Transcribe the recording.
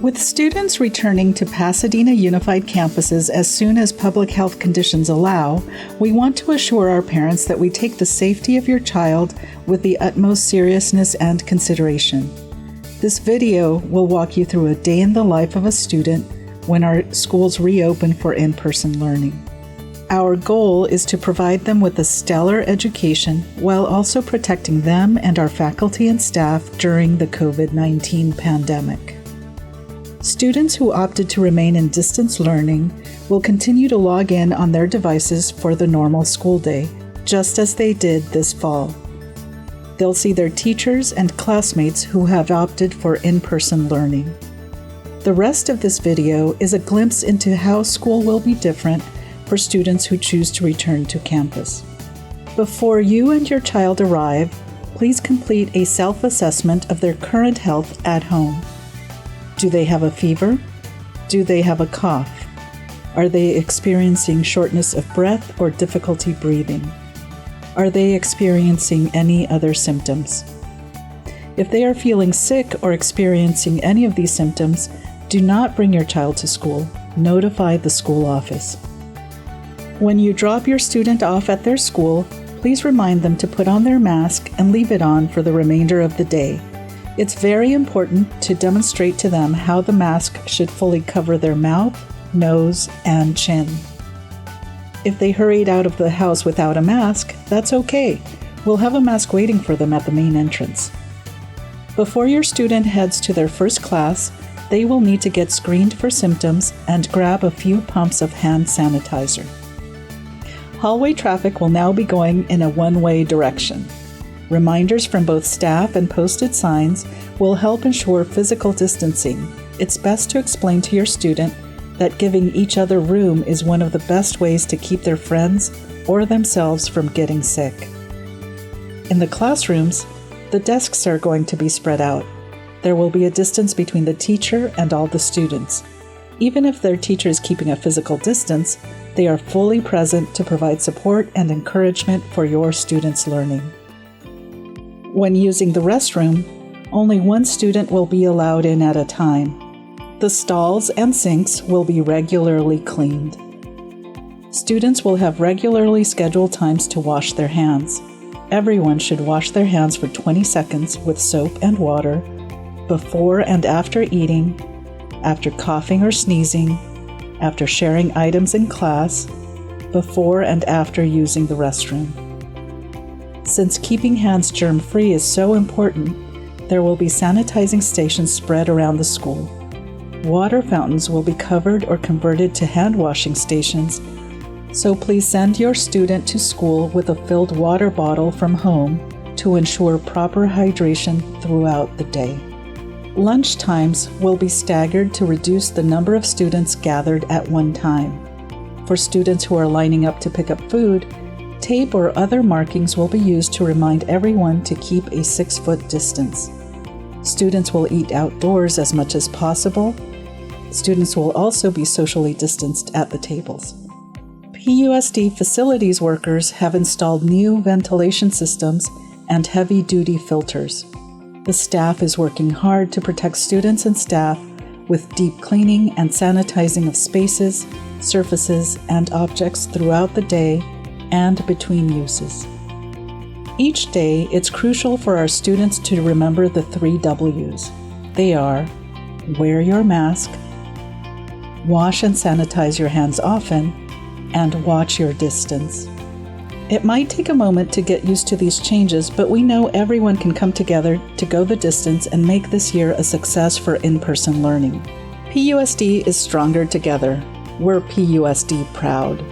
With students returning to Pasadena Unified campuses as soon as public health conditions allow, we want to assure our parents that we take the safety of your child with the utmost seriousness and consideration. This video will walk you through a day in the life of a student when our schools reopen for in-person learning. Our goal is to provide them with a stellar education while also protecting them and our faculty and staff during the COVID-19 pandemic. Students who opted to remain in distance learning will continue to log in on their devices for the normal school day, just as they did this fall. They'll see their teachers and classmates who have opted for in-person learning. The rest of this video is a glimpse into how school will be different for students who choose to return to campus. Before you and your child arrive, please complete a self-assessment of their current health at home. Do they have a fever? Do they have a cough? Are they experiencing shortness of breath or difficulty breathing? Are they experiencing any other symptoms? If they are feeling sick or experiencing any of these symptoms, do not bring your child to school. Notify the school office. When you drop your student off at their school, please remind them to put on their mask and leave it on for the remainder of the day. It's very important to demonstrate to them how the mask should fully cover their mouth, nose, and chin. If they hurried out of the house without a mask, that's okay. We'll have a mask waiting for them at the main entrance. Before your student heads to their first class, they will need to get screened for symptoms and grab a few pumps of hand sanitizer. Hallway traffic will now be going in a one-way direction. Reminders from both staff and posted signs will help ensure physical distancing. It's best to explain to your student that giving each other room is one of the best ways to keep their friends or themselves from getting sick. In the classrooms, the desks are going to be spread out. There will be a distance between the teacher and all the students. Even if their teacher is keeping a physical distance, they are fully present to provide support and encouragement for your students' learning. When using the restroom, only one student will be allowed in at a time. The stalls and sinks will be regularly cleaned. Students will have regularly scheduled times to wash their hands. Everyone should wash their hands for 20 seconds with soap and water before and after eating, after coughing or sneezing, after sharing items in class, before and after using the restroom. Since keeping hands germ-free is so important, there will be sanitizing stations spread around the school. Water fountains will be covered or converted to hand-washing stations, so please send your student to school with a filled water bottle from home to ensure proper hydration throughout the day. Lunch times will be staggered to reduce the number of students gathered at one time. For students who are lining up to pick up food, tape or other markings will be used to remind everyone to keep a 6-foot distance. Students will eat outdoors as much as possible. Students will also be socially distanced at the tables. PUSD facilities workers have installed new ventilation systems and heavy-duty filters. The staff is working hard to protect students and staff with deep cleaning and sanitizing of spaces, surfaces, and objects throughout the day and between uses. Each day, it's crucial for our students to remember the 3 W's. They are: wear your mask, wash and sanitize your hands often, and watch your distance. It might take a moment to get used to these changes, but we know everyone can come together to go the distance and make this year a success for in-person learning. PUSD is stronger together. We're PUSD proud.